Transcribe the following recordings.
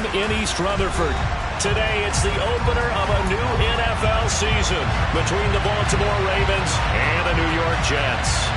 Stadium in East Rutherford. Today, it's the opener of a new NFL season between the Baltimore Ravens and the New York Jets.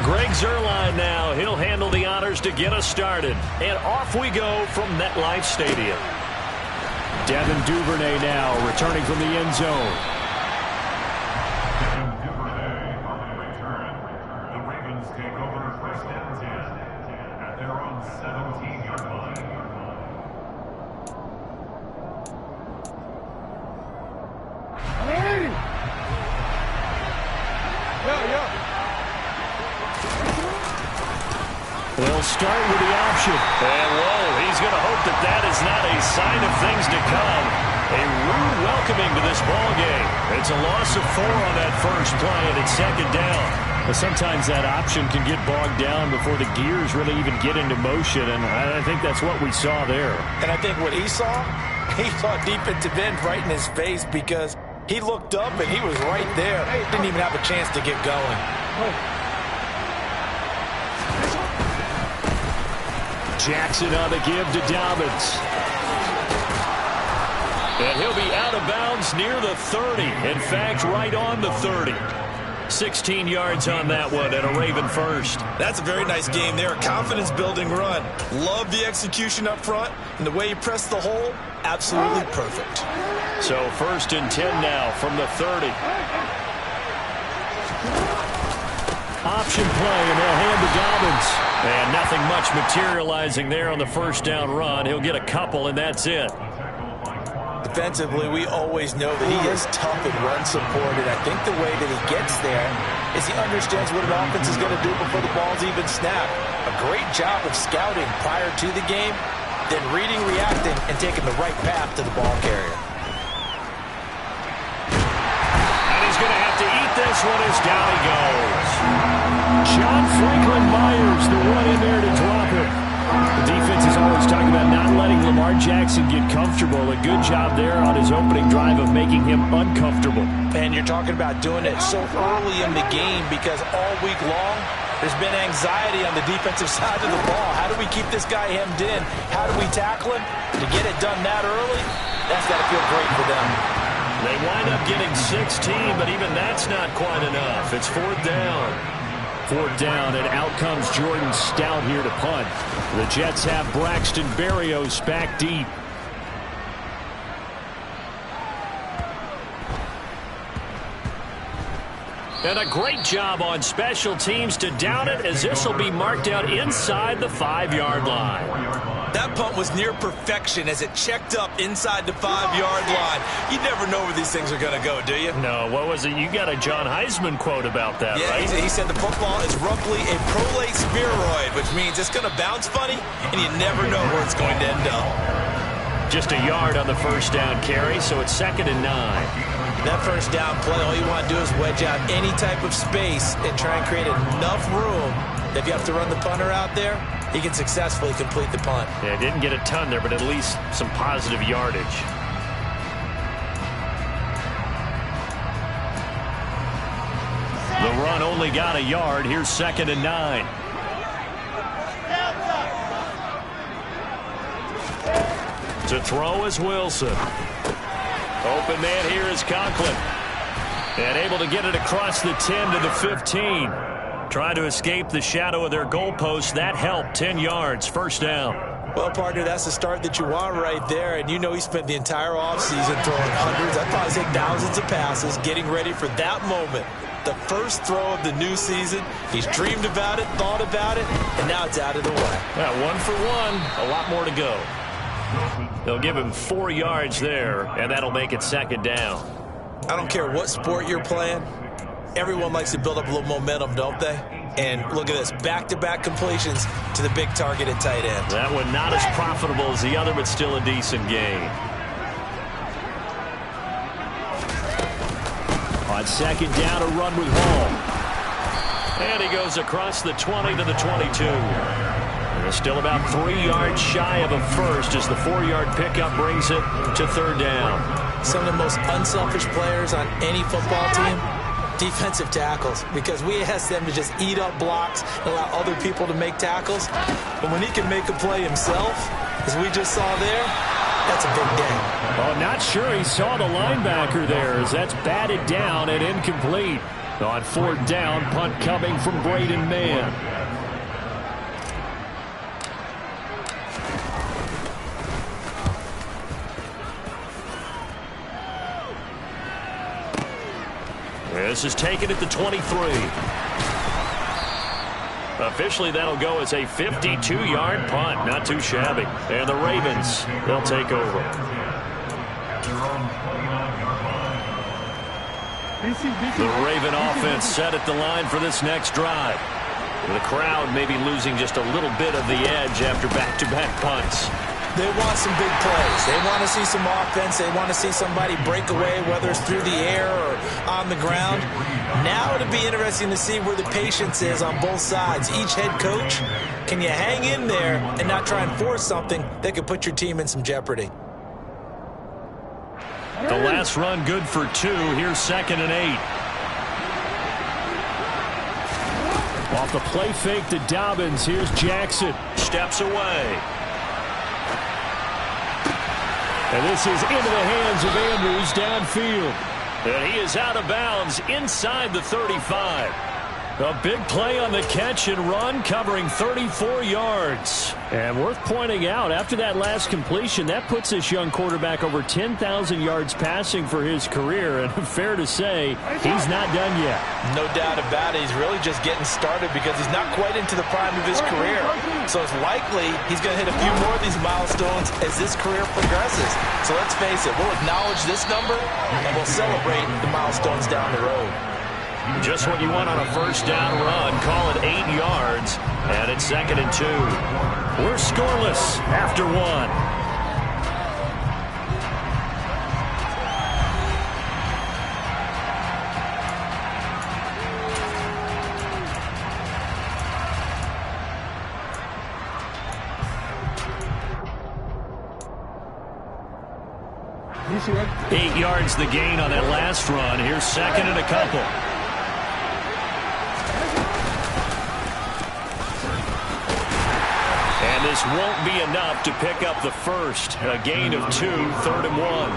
Greg Zuerlein now. He'll handle the honors to get us started. And off we go from MetLife Stadium. Devin Duvernay now returning from the end zone. Devin Duvernay on the return. The Ravens take over first and 10 at their own 17-yard line. They'll start with the option. And whoa, he's going to hope that that is not a sign of things to come. A rude welcoming to this ball game. It's a loss of 4 on that first play, and it's second down. But sometimes that option can get bogged down before the gears really even get into motion, and I think that's what we saw there. And I think what he saw defensive end right in his face, because he looked up and he was right there. He didn't even have a chance to get going. Jackson on the give to Dobbins. And he'll be out of bounds near the 30. In fact, right on the 30. 16 yards on that one and a Raven first. That's a very nice game there. Confidence-building run. Love the execution up front. And the way he pressed the hole, absolutely perfect. So first and 10 now from the 30. Option play, and they'll hand to Dobbins. And nothing much materializing there on the first down run. He'll get a couple, and that's it. Defensively, we always know that he is tough and run supported. I think the way that he gets there is he understands what an offense is going to do before the ball's even snapped. A great job of scouting prior to the game, then reading, reacting, and taking the right path to the ball carrier. And he's going to have to eat this one as down he goes. John Franklin Myers, the one in there to drop it. The defense is always talking about not letting Lamar Jackson get comfortable. A good job there on his opening drive of making him uncomfortable. And you're talking about doing it so early in the game, because all week long there's been anxiety on the defensive side of the ball. How do we keep this guy hemmed in? How do we tackle him? To get it done that early, that's got to feel great for them. They wind up getting 16, but even that's not quite enough. It's fourth down. Fourth down, and out comes Jordan Stout here to punt. The Jets have Braxton Berrios back deep. And a great job on special teams to down it, as this will be marked out inside the 5-yard line. That punt was near perfection as it checked up inside the 5-yard line. You never know where these things are going to go, do you? No, what was it? You got a John Heisman quote about that, yeah, right? He said the football is roughly a prolate spheroid, which means it's going to bounce funny, and you never know where it's going to end up. Just a yard on the first down carry, so it's 2nd and 9. That first down play, all you want to do is wedge out any type of space and try and create enough room that if you have to run the punter out there, he can successfully complete the punt. Yeah, didn't get a ton there, but at least some positive yardage. The run only got a yard. Here's 2nd and 9. To throw is Wilson. Open man here is Conklin. And able to get it across the 10 to the 15. Trying to escape the shadow of their goalpost. That helped. 10 yards. First down. Well, partner, that's the start that you want right there. And you know he spent the entire offseason throwing hundreds, I'd probably say thousands of passes, getting ready for that moment. The first throw of the new season. He's dreamed about it, thought about it, and now it's out of the way. Yeah, 1 for 1. A lot more to go. They'll give him 4 yards there, and that'll make it 2nd down. I don't care what sport you're playing. Everyone likes to build up a little momentum, don't they? And look at this, back-to-back completions to the big target at tight end. That one not as profitable as the other, but still a decent gain. On second down, a run with Hall. And he goes across the 20 to the 22. And still about 3 yards shy of a first as the 4-yard pickup brings it to third down. Some of the most unselfish players on any football team, defensive tackles, because we ask them to just eat up blocks and allow other people to make tackles. But when he can make a play himself, as we just saw there, that's a big day. Oh, not sure he saw the linebacker there as that's batted down and incomplete. On fourth down, punt coming from Braden Mann. This is taken at the 23. Officially, that'll go as a 52-yard punt. Not too shabby. And the Ravens, they'll take over. The Raven offense set at the line for this next drive. The crowd may be losing just a little bit of the edge after back-to-back punts. They want some big plays. They want to see some offense. They want to see somebody break away, whether it's through the air or on the ground. Now it'll be interesting to see where the patience is on both sides. Each head coach, can you hang in there and not try and force something that could put your team in some jeopardy? The last run good for 2. Here's 2nd and 8. Off the play fake to Dobbins. Here's Jackson. Steps away. And this is into the hands of Andrews downfield. And he is out of bounds inside the 35. A big play on the catch and run, covering 34 yards. And worth pointing out, after that last completion, that puts this young quarterback over 10,000 yards passing for his career. And fair to say, he's not done yet. No doubt about it. He's really just getting started because he's not quite into the prime of his career. So it's likely he's going to hit a few more of these milestones as this career progresses. So let's face it, we'll acknowledge this number and we'll celebrate the milestones down the road. Just what you want on a first down run. Call it 8 yards. And it's 2nd and 2. We're scoreless after 1. Eight yards the gain on that last run. Here's 2nd and a couple. And this won't be enough to pick up the first. A gain of 2, 3rd and 1.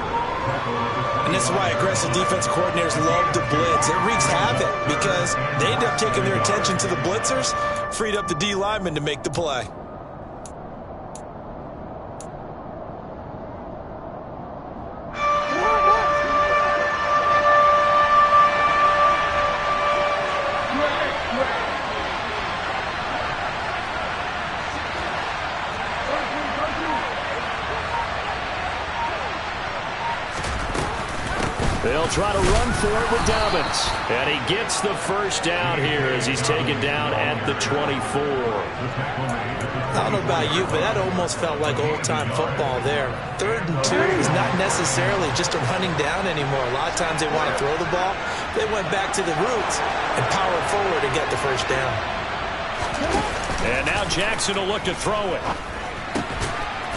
And this is why aggressive defense coordinators love to blitz. It wreaks havoc because they end up taking their attention to the blitzers, freed up the D lineman to make the play. They'll try to run for it with Dobbins. And he gets the first down here as he's taken down at the 24. I don't know about you, but that almost felt like old-time football there. 3rd and 2 is not necessarily just a running down anymore. A lot of times they want to throw the ball. They went back to the roots and powered forward to get the first down. And now Jackson will look to throw it.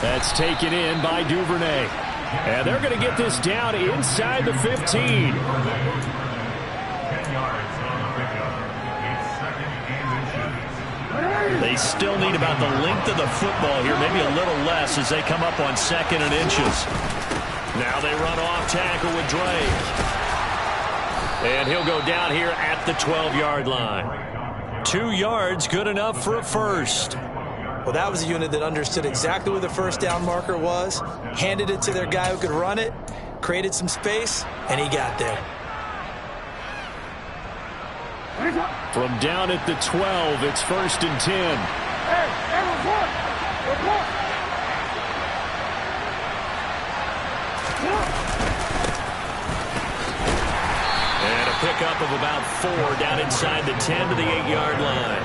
That's taken in by Duvernay. And they're going to get this down inside the 15. 10 yards on the pickup. It's 2nd and inches. They still need about the length of the football here, maybe a little less as they come up on 2nd and inches. Now they run off tackle with Drake. And he'll go down here at the 12-yard line. 2 yards, good enough for a first. Well, that was a unit that understood exactly where the first down marker was, handed it to their guy who could run it, created some space, and he got there. From down at the 12, it's 1st and 10. And a pickup of about 4 down inside the 10 to the 8-yard line.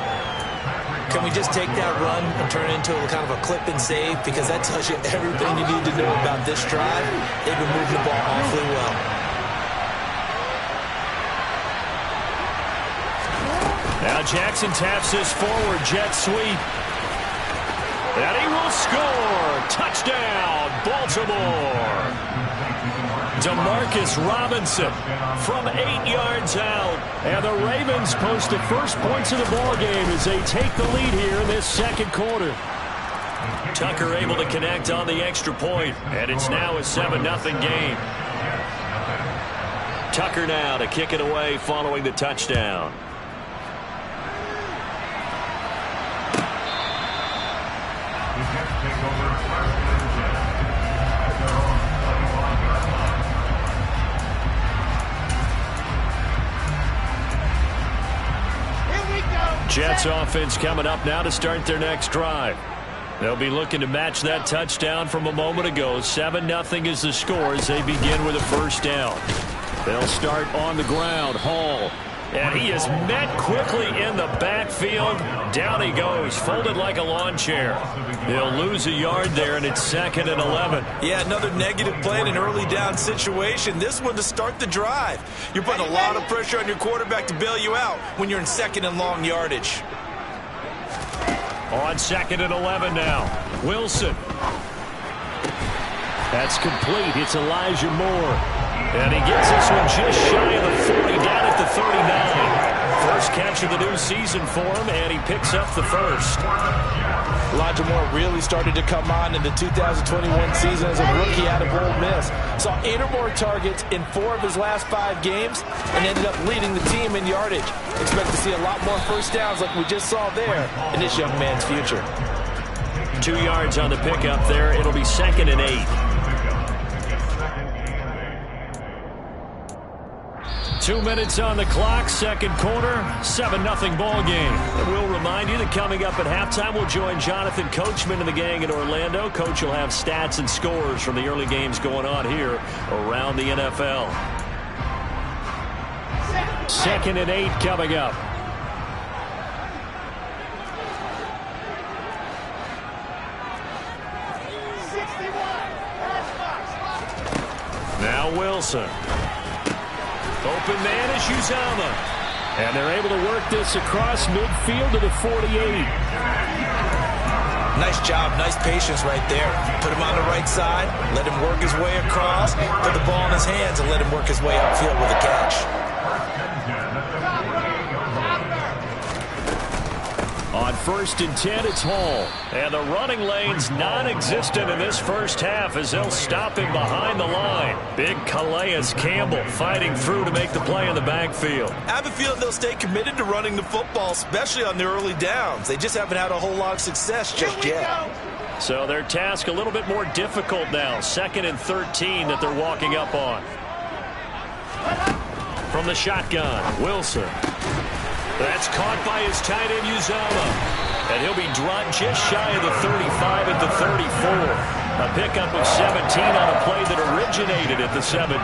Can we just take that run and turn it into a kind of a clip and save? Because that tells you everything you need to know about this drive. They've been moving the ball awfully well. Jackson taps this forward, jet sweep. And he will score. Touchdown, Baltimore. Demarcus Robinson from 8 yards out. And the Ravens post the first points of the ballgame as they take the lead here in this second quarter. Tucker able to connect on the extra point, and it's now a 7-0 game. Tucker now to kick it away following the touchdown. Jets offense coming up now to start their next drive. They'll be looking to match that touchdown from a moment ago. 7-0 is the score as they begin with a first down. They'll start on the ground. Hall. And he is met quickly in the backfield. Down he goes, folded like a lawn chair. They'll lose a yard there, and it's 2nd and 11. Yeah, another negative play in an early down situation. This one to start the drive. You're putting a lot of pressure on your quarterback to bail you out when you're in 2nd and long yardage. On 2nd and 11 now. Wilson. That's complete. It's Elijah Moore. And he gets this one just shy of the 40, down at the 39. First catch of the new season for him, and he picks up the first. Elijah Moore really started to come on in the 2021 season as a rookie out of Ole Miss. Saw 8 or more targets in 4 of his last 5 games and ended up leading the team in yardage. Expect to see a lot more first downs like we just saw there in this young man's future. 2 yards on the pickup there. It'll be 2nd and 8. 2 minutes on the clock, second quarter, 7-0 ball game. And we'll remind you that coming up at halftime, we'll join Jonathan Coachman and the gang in Orlando. Coach will have stats and scores from the early games going on here around the NFL. 2nd and 8 coming up. Now Wilson. Open man is Uzama. And they're able to work this across midfield to the 48. Nice job, nice patience right there. Put him on the right side, let him work his way across, put the ball in his hands, and let him work his way upfield with a catch. On 1st and 10, it's Hall. And the running lane's non-existent in this first half as they'll stop him behind the line. Big Calais Campbell fighting through to make the play in the backfield. I have a feeling they'll stay committed to running the football, especially on the early downs. They just haven't had a whole lot of success just yet. So their task a little bit more difficult now. 2nd and 13 that they're walking up on. From the shotgun, Wilson. That's caught by his tight end, Uzama. And he'll be dropped just shy of the 35 at the 34. A pickup of 17 on a play that originated at the 17.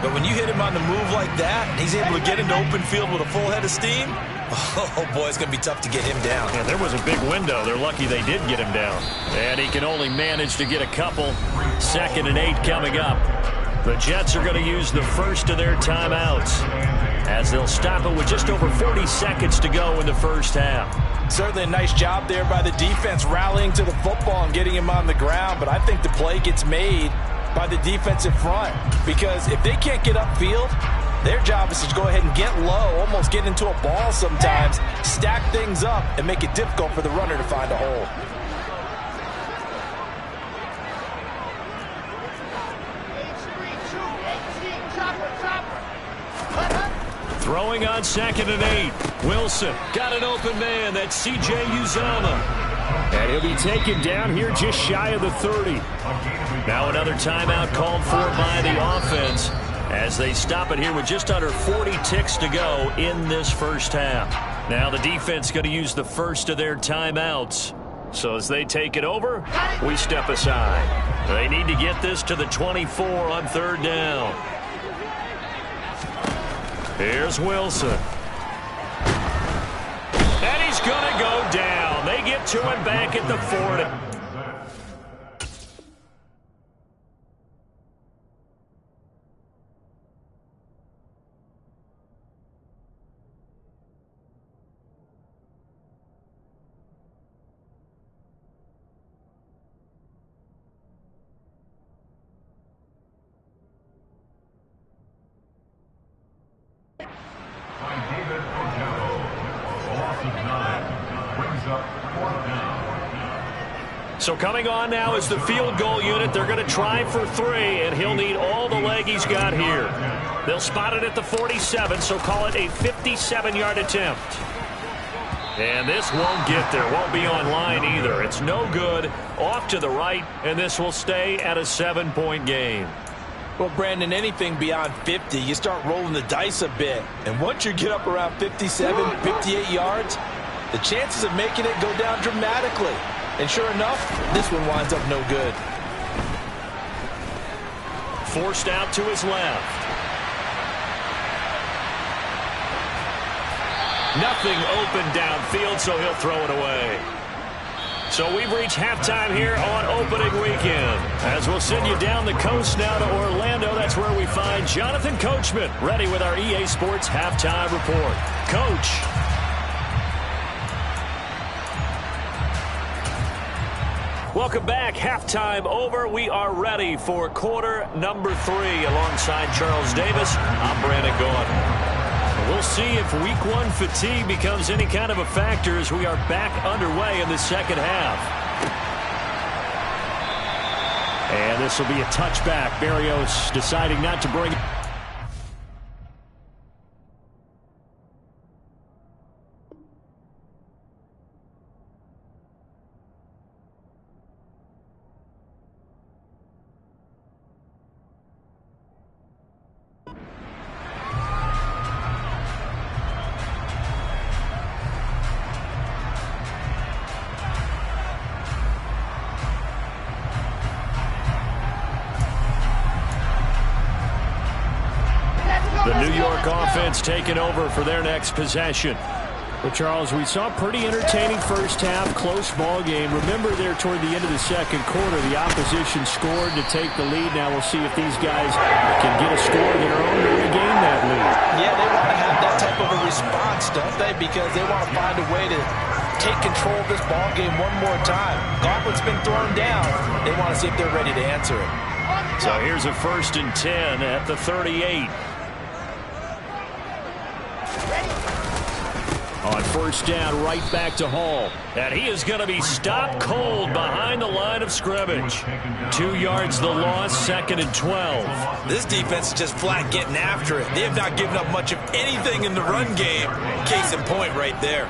But when you hit him on the move like that, he's able to get into open field with a full head of steam, oh boy, it's going to be tough to get him down. Yeah, there was a big window. They're lucky they did get him down. And he can only manage to get a couple. 2nd and 8 coming up. The Jets are going to use the first of their timeouts as they'll stop it with just over 40 seconds to go in the first half. Certainly a nice job there by the defense rallying to the football and getting him on the ground, but I think the play gets made by the defensive front because if they can't get upfield, their job is to go ahead and get low, almost get into a ball sometimes, stack things up, and make it difficult for the runner to find a hole. Throwing on 2nd and 8. Wilson got an open man. That's C.J. Uzama. And he'll be taken down here just shy of the 30. Now another timeout called for by the offense as they stop it here with just under 40 ticks to go in this first half. Now the defense going to use the first of their timeouts. So as they take it over, we step aside. They need to get this to the 24 on 3rd down. Here's Wilson. And he's going to go down. They get to him back at the 40. up 4th down. So coming on now is the field goal unit. They're going to try for 3, and he'll need all the leg he's got here. They'll spot it at the 47, so call it a 57-yard attempt. And this won't get there. Won't be on line either. It's no good. Off to the right, and this will stay at a 7-point game. Well, Brandon, anything beyond 50, you start rolling the dice a bit. And once you get up around 57, 58 yards, the chances of making it go down dramatically. And sure enough, this one winds up no good. Forced out to his left. Nothing open downfield, so he'll throw it away. So we've reached halftime here on opening weekend. As we'll send you down the coast now to Orlando, that's where we find Jonathan Coachman, ready with our EA Sports halftime report. Coach. Welcome back. Halftime over. We are ready for quarter number 3 alongside Charles Davis. I'm Brandon Gaudin. We'll see if week 1 fatigue becomes any kind of a factor as we are back underway in the second half. And this will be a touchback. Berrios deciding not to bring it. The New York offense taking over for their next possession. Well, Charles, we saw a pretty entertaining first half, close ball game. Remember there toward the end of the second quarter, the opposition scored to take the lead. Now we'll see if these guys can get a score of their own to regain that lead. Yeah, they want to have that type of a response, don't they? Because they want to find a way to take control of this ball game one more time. Gauntlet's been thrown down. They want to see if they're ready to answer it. So here's a 1st and 10 at the 38. On 1st down, right back to Hall. And he is going to be stopped cold behind the line of scrimmage. 2 yards the loss, 2nd and 12. This defense is just flat getting after it. They have not given up much of anything in the run game. Case in point right there.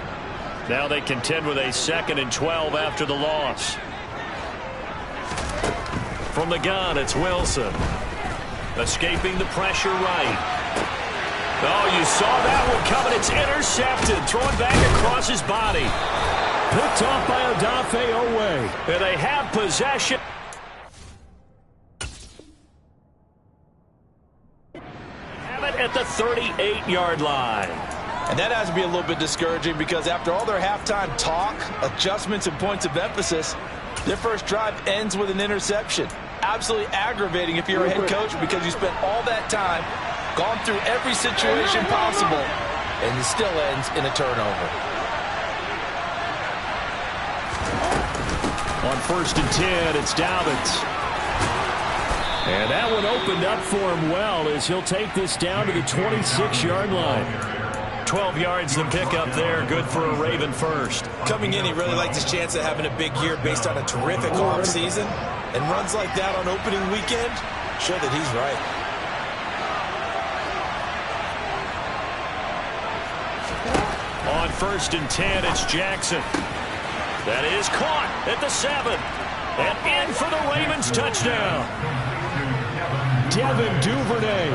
Now they contend with a 2nd and 12 after the loss. From the gun, it's Wilson. Escaping the pressure right. Oh, you saw that one coming. It's intercepted. Thrown back across his body. Picked off by Odafe Owe. And they have possession. Have it at the 38-yard line. And that has to be a little bit discouraging because after all their halftime talk, adjustments, and points of emphasis, their first drive ends with an interception. Absolutely aggravating if you're a head coach because you spent all that time, gone through every situation possible, and it still ends in a turnover. On 1st and 10, it's Dobbins. And that one opened up for him well as he'll take this down to the 26-yard line. 12 yards the pickup there. Good for a Raven first. Coming in, he really liked his chance of having a big year based on a terrific offseason. And runs like that on opening weekend show that he's right. On 1st and 10, it's Jackson. That is caught at the 7. And in for the Ravens touchdown. Devin Duvernay.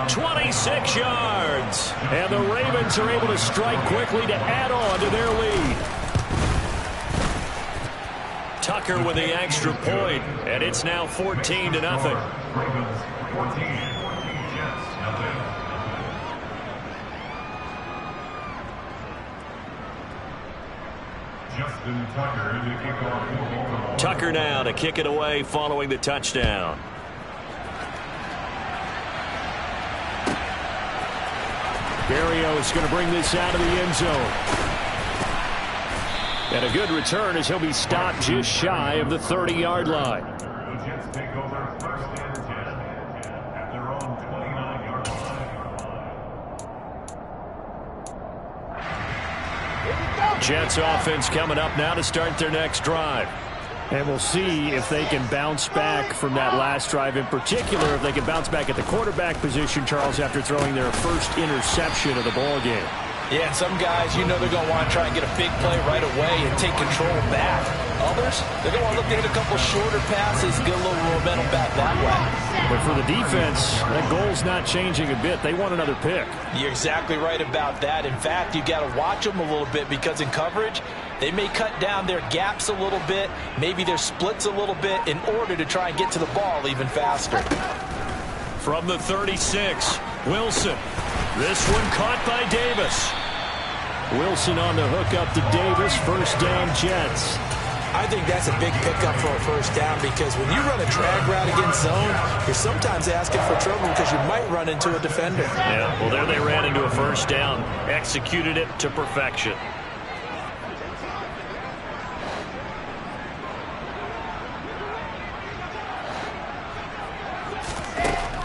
26 yards. And the Ravens are able to strike quickly to add on to their lead. Tucker with the extra point, and it's now 14-0. Ravens 14, Jets nothing. Justin Tucker to kick off. Tucker now to kick it away following the touchdown. Berrios is going to bring this out of the end zone. And a good return as he'll be stopped just shy of the 30-yard line. The Jets take over 1st and 10 at their own 29-yard line. Here we go. Jets offense coming up now to start their next drive. And we'll see if they can bounce back from that last drive, in particular if they can bounce back at the quarterback position, Charles, after throwing their first interception of the ball game. Yeah, and some guys, you know they're going to want to try and get a big play right away and take control back. Others, they're going to want to look to hit a couple shorter passes, get a little momentum back that way. But for the defense, that goal's not changing a bit. They want another pick. You're exactly right about that. In fact, you got to watch them a little bit because in coverage, they may cut down their gaps a little bit, maybe their splits a little bit in order to try and get to the ball even faster. From the 36, Wilson. This one caught by Davis. Wilson on the hook up to Davis. First down, Jets. I think that's a big pickup for a first down because when you run a drag route against zone, you're sometimes asking for trouble because you might run into a defender. Yeah, well, there they ran into a first down. Executed it to perfection.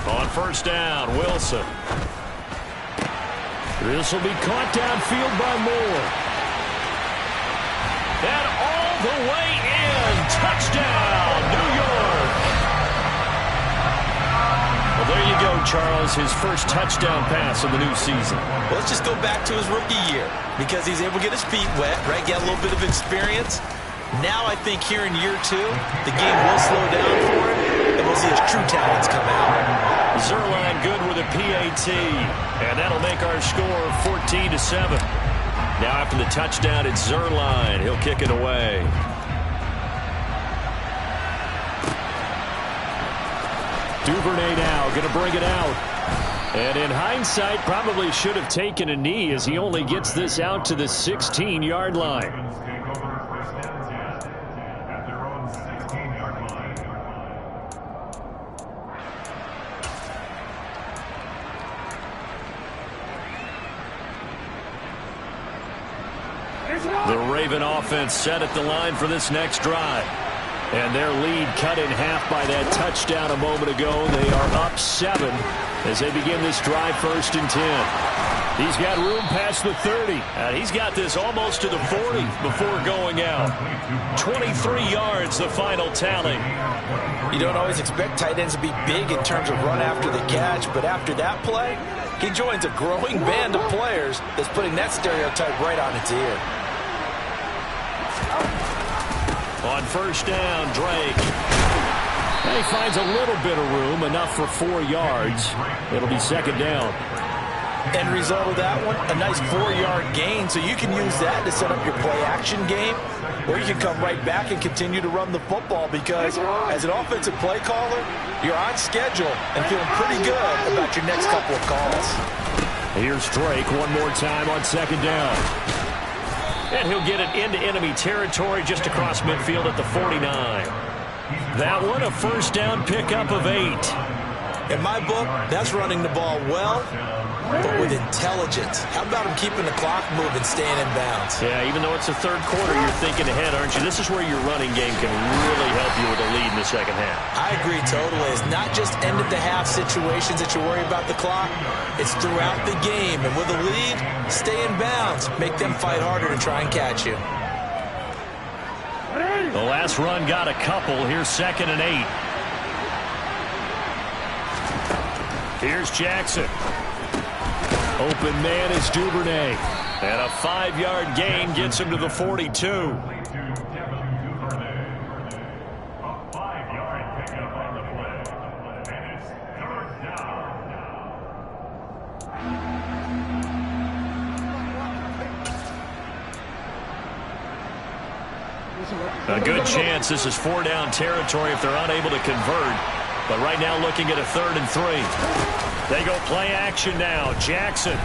On first down, Wilson. This will be caught downfield by Moore. And all the way in. Touchdown, New York. Well, there you go, Charles. His first touchdown pass of the new season. Well, let's just go back to his rookie year because he's able to get his feet wet, right? Get a little bit of experience. Now I think here in year two, the game will slow down for him, and we'll see his true talents come out. Zerline good with a PAT, and that'll make our score 14-7. Now after the touchdown, it's Zerline. He'll kick it away. Duvernay now going to bring it out. And in hindsight, probably should have taken a knee as he only gets this out to the 16-yard line. The Raven offense set at the line for this next drive. And their lead cut in half by that touchdown a moment ago. They are up 7 as they begin this drive, 1st and 10. He's got room past the 30. And he's got this almost to the 40 before going out. 23 yards, the final tally. You don't always expect tight ends to be big in terms of run after the catch, but after that play, he joins a growing band of players that's putting that stereotype right on its ear. On first down, Drake. And he finds a little bit of room, enough for 4 yards. It'll be 2nd down. End result of that one, a nice 4-yard gain, so you can use that to set up your play-action game, or you can come right back and continue to run the football because as an offensive play caller, you're on schedule and feeling pretty good about your next couple of calls. Here's Drake one more time on 2nd down. And he'll get it into enemy territory just across midfield at the 49. That one, a first down pickup of 8. In my book, that's running the ball well, but with intelligence. How about him keeping the clock moving, staying in bounds? Yeah, even though it's the 3rd quarter, you're thinking ahead, aren't you? This is where your running game can really help you with a lead in the 2nd half. I agree totally. It's not just end-of-the-half situations that you worry about the clock. It's throughout the game. And with a lead, stay in bounds. Make them fight harder to try and catch you. The last run got a couple. Here's 2nd and 8. Here's Jackson. Open man is Duvernay. And a 5-yard gain gets him to the 42. A good chance this is 4-down territory if they're unable to convert. But right now looking at a 3rd and 3. They go play action now. Jackson.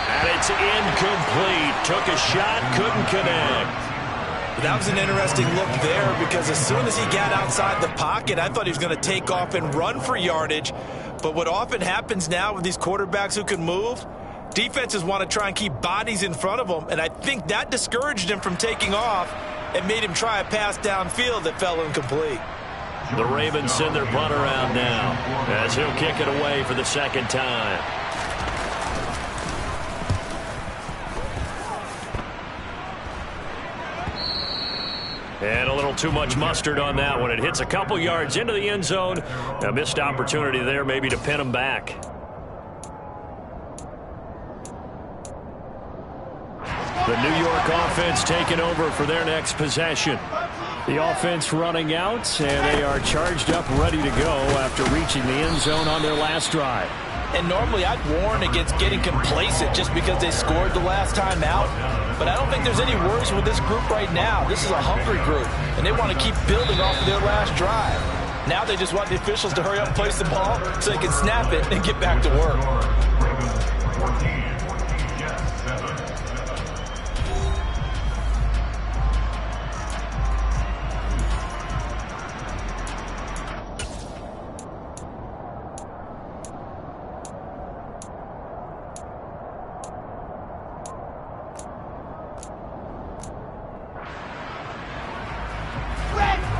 And it's incomplete. Took a shot, couldn't connect. That was an interesting look there because as soon as he got outside the pocket, I thought he was going to take off and run for yardage. But what often happens now with these quarterbacks who can move, defenses want to try and keep bodies in front of them, and I think that discouraged him from taking off and made him try a pass downfield that fell incomplete. The Ravens send their punt around now as he'll kick it away for the 2nd time. And a little too much mustard on that one. It hits a couple yards into the end zone. A missed opportunity there maybe to pin them back. The New York offense taking over for their next possession. The offense running out, and they are charged up, ready to go after reaching the end zone on their last drive. And normally I'd warn against getting complacent just because they scored the last time out. But I don't think there's any worries with this group right now. This is a hungry group, and they want to keep building off of their last drive. Now they just want the officials to hurry up and place the ball so they can snap it and get back to work.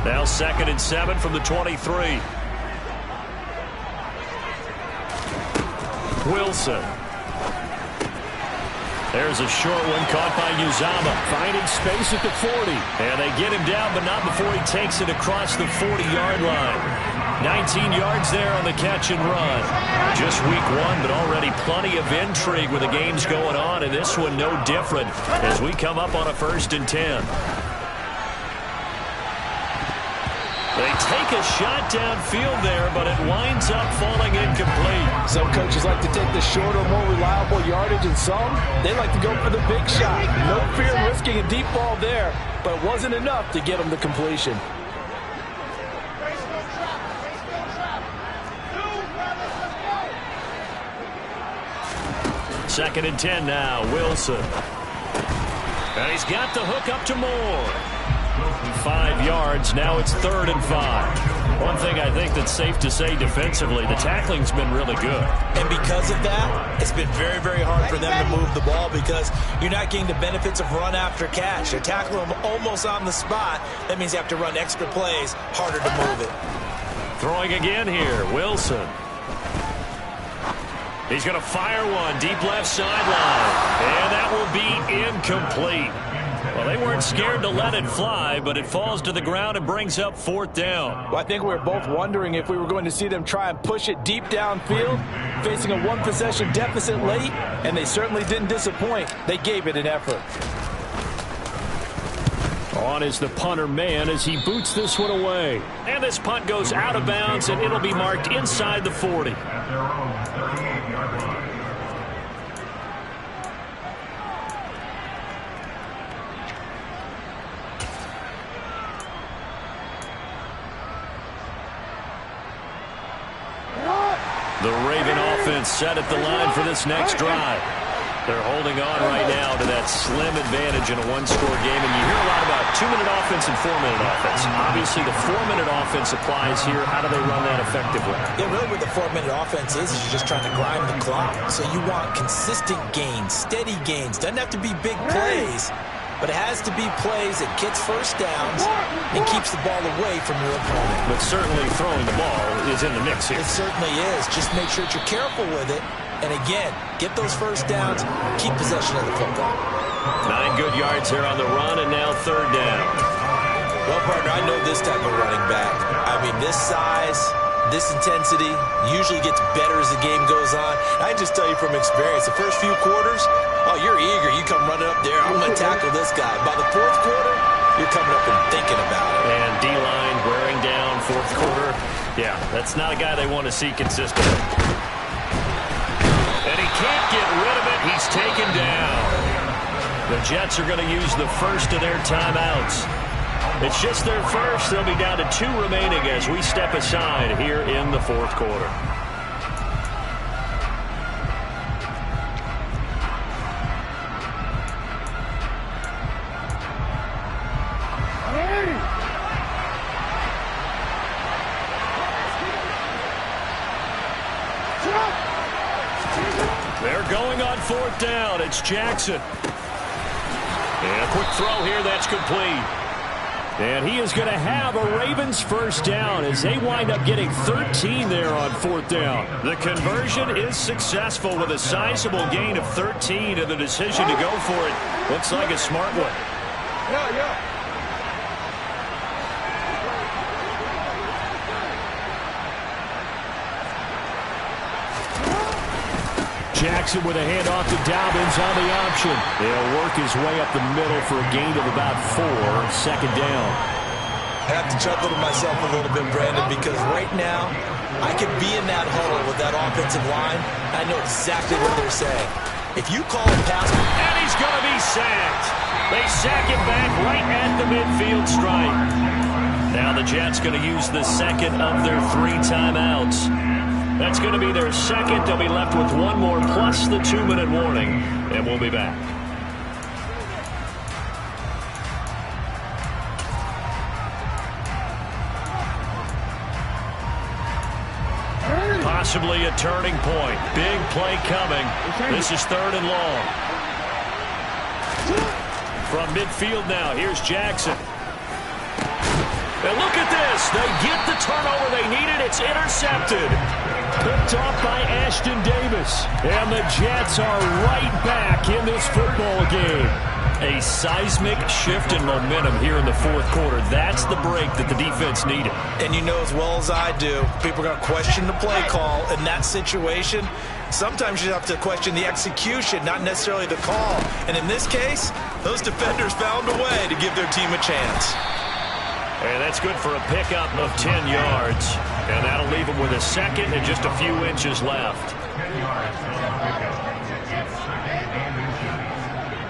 Now 2nd and 7 from the 23. Wilson. There's a short one caught by Uzama. Finding space at the 40. And they get him down, but not before he takes it across the 40-yard line. 19 yards there on the catch and run. Just week 1, but already plenty of intrigue with the games going on, and this one no different as we come up on a 1st and 10. They take a shot downfield there, but it winds up falling incomplete. Some coaches like to take the shorter, more reliable yardage, and some, they like to go for the big shot. No fear in risking a deep ball there, but it wasn't enough to get them the completion. Second and 10 now, Wilson. And he's got the hook up to Moore. 5 yards, now it's 3rd and 5. One thing I think that's safe to say defensively, the tackling's been really good. And because of that, it's been very, very hard for them to move the ball because you're not getting the benefits of run after catch. They're tackling them almost on the spot. That means you have to run extra plays, harder to move it. Throwing again here, Wilson. He's going to fire one, deep left sideline. And that will be incomplete. Well, they weren't scared to let it fly, but it falls to the ground and brings up 4th down. Well, I think we were both wondering if we were going to see them try and push it deep downfield, facing a 1-possession deficit late, and they certainly didn't disappoint. They gave it an effort. On is the punter man as he boots this one away. And this punt goes out of bounds, and it'll be marked inside the 40. At their own 38-yard line. The Raven offense set at the line for this next drive. They're holding on right now to that slim advantage in a one-score game. And you hear a lot about 2-minute offense and 4-minute offense. Obviously, the 4-minute offense applies here. How do they run that effectively? Yeah, really what the 4-minute offense is you're just trying to grind the clock. So you want consistent gains, steady gains. Doesn't have to be big plays, but it has to be plays that gets first downs and keeps the ball away from your opponent. But certainly throwing the ball is in the mix here. It certainly is. Just make sure that you're careful with it. And again, get those first downs, keep possession of the football. 9 good yards here on the run, and now 3rd down. Well, partner, I know this type of running back. I mean, this size, this intensity usually gets better as the game goes on. I can just tell you from experience, the first few quarters, oh, you're eager. You come running up there. I'm going to tackle this guy. By the 4th quarter, you're coming up and thinking about it. And D-line wearing down 4th quarter. Yeah, that's not a guy they want to see consistently. And he can't get rid of it. He's taken down. The Jets are going to use the first of their timeouts. It's just their first. They'll be down to 2 remaining as we step aside here in the 4th quarter. They're going on 4th down. It's Jackson. And a quick throw here. That's complete. And he is going to have a Ravens first down as they wind up getting 13 there on 4th down. The conversion is successful with a sizable gain of 13, and the decision to go for it looks like a smart one. Jackson with a handoff to Dobbins on the option. He'll work his way up the middle for a gain of about 4. Second down. I have to chuckle to myself a little bit, Brandon, because right now I could be in that huddle with that offensive line. I know exactly what they're saying. If you call a pass, And he's going to be sacked. They sack him back right at the midfield stripe. Now the Jets going to use the second of their 3 timeouts. That's going to be their second. They'll be left with 1 more plus the 2-minute warning, and we'll be back. Possibly a turning point. Big play coming. This is 3rd and long. From midfield now, here's Jackson. And look at this. They get the turnover they needed. It's intercepted. Picked off by Ashton Davis. And the Jets are right back in this football game. A seismic shift in momentum here in the 4th quarter. That's the break that the defense needed. and you know as well as I do, people are going to question the play call in that situation. Sometimes you have to question the execution, not necessarily the call. And in this case, those defenders found a way to give their team a chance. And that's good for a pickup of 10 yards. And that'll leave them with a second and just a few inches left. 10 yards on the pickup. It's second and inches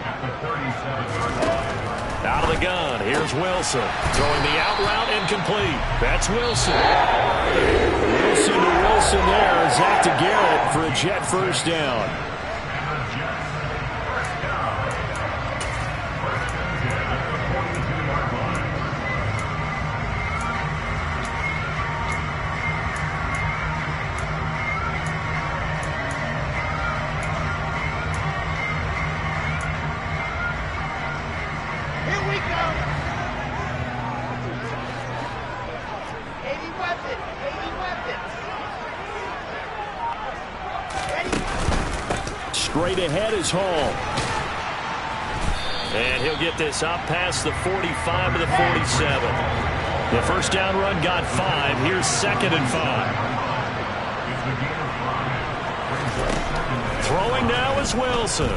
at the 37-yard line. Out of the gun, here's Wilson. Throwing the out route incomplete. That's Wilson. Wilson to Wilson there. Zach to Garrett for a Jet first down. Straight ahead is Hall. And he'll get this up past the 45 to the 47. The first down run got 5. Here's 2nd and 5. Throwing now is Wilson.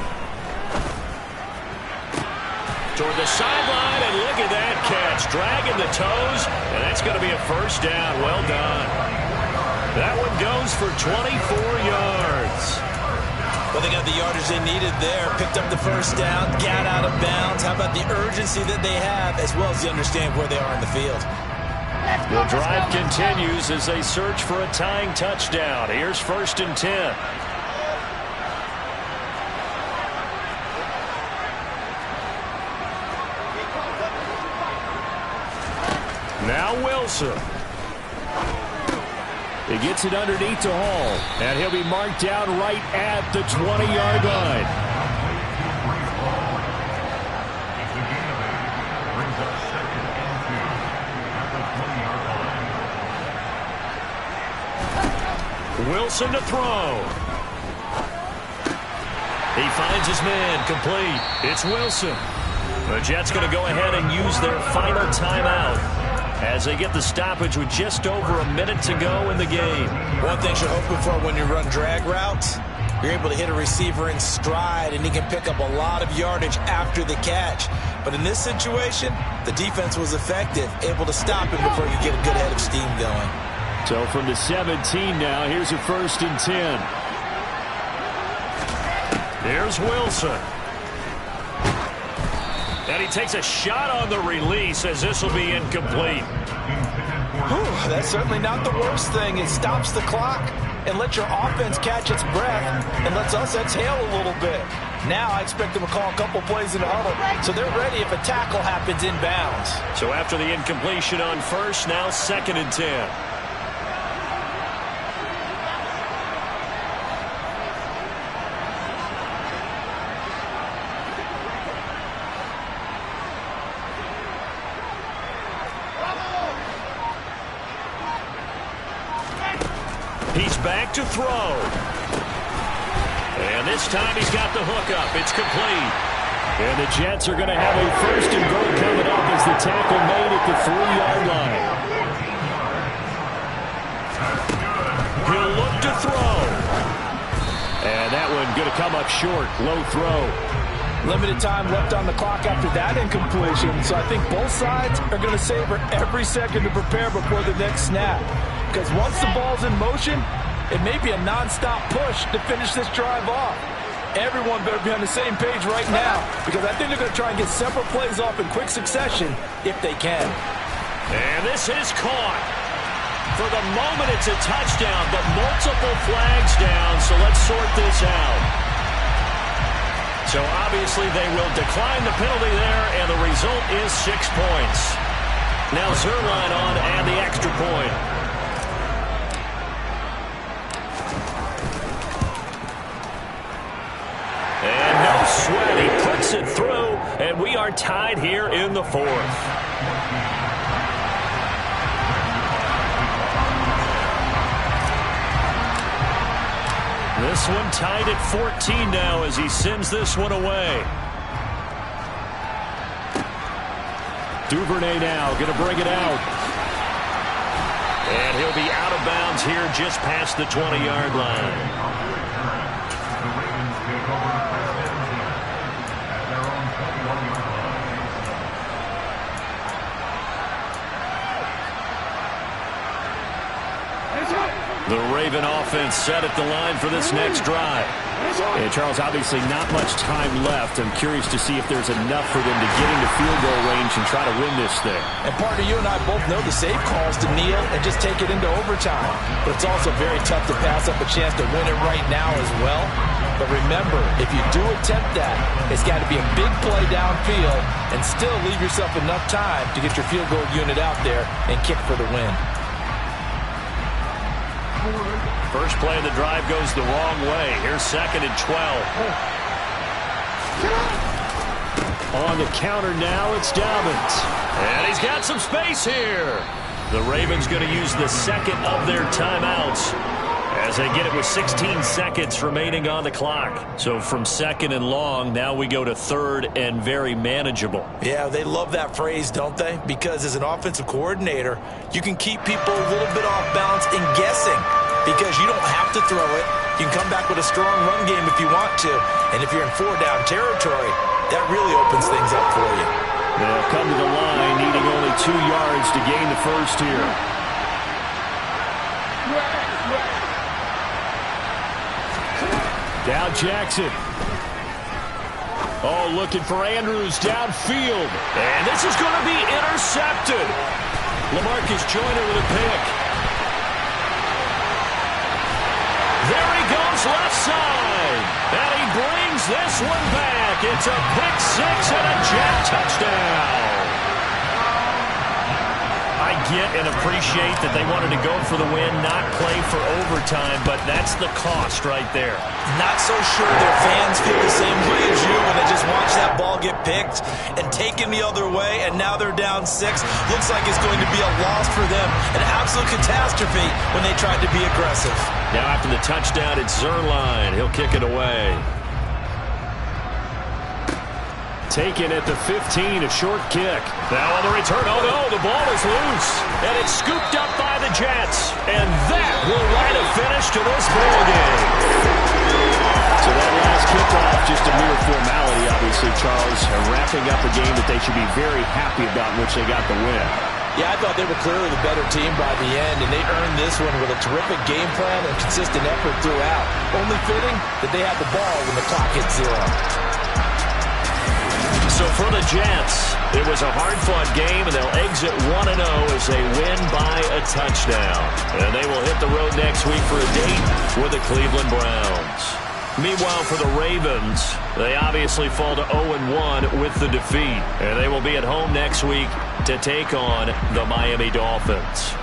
Toward the sideline, and look at that catch. Dragging the toes, and that's going to be a first down. Well done. That one goes for 24 yards. Well, they got the yardage they needed there, picked up the first down, got out of bounds. How about the urgency that they have, as well as they understand where they are in the field? The drive continues as they search for a tying touchdown. Here's 1st and 10. Now Wilson. He gets it underneath to Hall, and he'll be marked down right at the 20-yard line. Wilson to throw. He finds his man, complete. It's Wilson. The Jets going to go ahead and use their final timeout as they get the stoppage with just over a minute to go in the game. One thing you're hoping for when you run drag routes, you're able to hit a receiver in stride, and he can pick up a lot of yardage after the catch. But in this situation, the defense was effective, able to stop him before he could get a good head of steam going. So from the 17 now, here's a 1st and 10. Here's Wilson. And he takes a shot on the release as this will be incomplete. Whew, that's certainly not the worst thing. It stops the clock and lets your offense catch its breath and lets us exhale a little bit. Now I expect them to call a couple plays in the huddle, so they're ready if a tackle happens inbounds. So after the incompletion on 1st, now 2nd and 10. He's back to throw. And this time he's got the hook up. It's complete. And the Jets are going to have a 1st and goal coming up as the tackle made at the 3-yard line. He'll look to throw. And that one going to come up short. Low throw. Limited time left on the clock after that incompletion, so I think both sides are going to savor every second to prepare before the next snap. Because once the ball's in motion, it may be a non-stop push to finish this drive off. Everyone better be on the same page right now, because I think they're going to try and get several plays off in quick succession if they can. And this is caught. For the moment, it's a touchdown, but multiple flags down, so let's sort this out. So obviously they will decline the penalty there, and the result is 6 points. Now Zerline on and the extra point. And no sweat. He puts it through, and we are tied here in the fourth. This one tied at 14 now as he sends this one away. Duvernay now going to bring it out. And he'll be out of bounds here just past the 20-yard line. The Raven offense set at the line for this next drive. And Charles, obviously not much time left. I'm curious to see if there's enough for them to get into field goal range and try to win this thing. And partner, you and I both know the safe calls to kneel and just take it into overtime. But it's also very tough to pass up a chance to win it right now as well. But remember, if you do attempt that, it's got to be a big play downfield and still leave yourself enough time to get your field goal unit out there and kick for the win. First play of the drive goes the wrong way. Here's 2nd and 12. On the counter now, it's Dobbins. And he's got some space here. The Ravens going to use the second of their timeouts as they get it with 16 seconds remaining on the clock. So from 2nd and long, now we go to 3rd and very manageable. Yeah, they love that phrase, don't they? Because as an offensive coordinator, you can keep people a little bit off balance in guessing. Because you don't have to throw it. You can come back with a strong run game if you want to. And if you're in 4-down territory, that really opens things up for you. They'll come to the line, needing only 2 yards to gain the first here. Dow Jackson. Oh, looking for Andrews downfield. And this is going to be intercepted. LaMarcus Joyner with a pick. There he goes left side. And he brings this one back. It's a pick six and a Jet touchdown. I get and appreciate that they wanted to go for the win, not play for overtime, but that's the cost right there. Not so sure their fans feel the same way as you when they just watch that ball get picked and taken the other way, and now they're down 6. Looks like it's going to be a loss for them, an absolute catastrophe when they tried to be aggressive. Now after the touchdown, it's Zerline. He'll kick it away. Taken at the 15, a short kick. Now on the return, oh no, the ball is loose. And it's scooped up by the Jets. And that will write a finish to this ball game. So that last kickoff, just a mere formality, obviously, Charles, wrapping up a game that they should be very happy about, in which they got the win. Yeah, I thought they were clearly the better team by the end, and they earned this one with a terrific game plan and consistent effort throughout. Only fitting that they had the ball when the clock hit 0. So for the Jets, it was a hard-fought game, and they'll exit 1-0 as they win by a touchdown. And they will hit the road next week for a date with the Cleveland Browns. Meanwhile, for the Ravens, they obviously fall to 0-1 with the defeat. And they will be at home next week to take on the Miami Dolphins.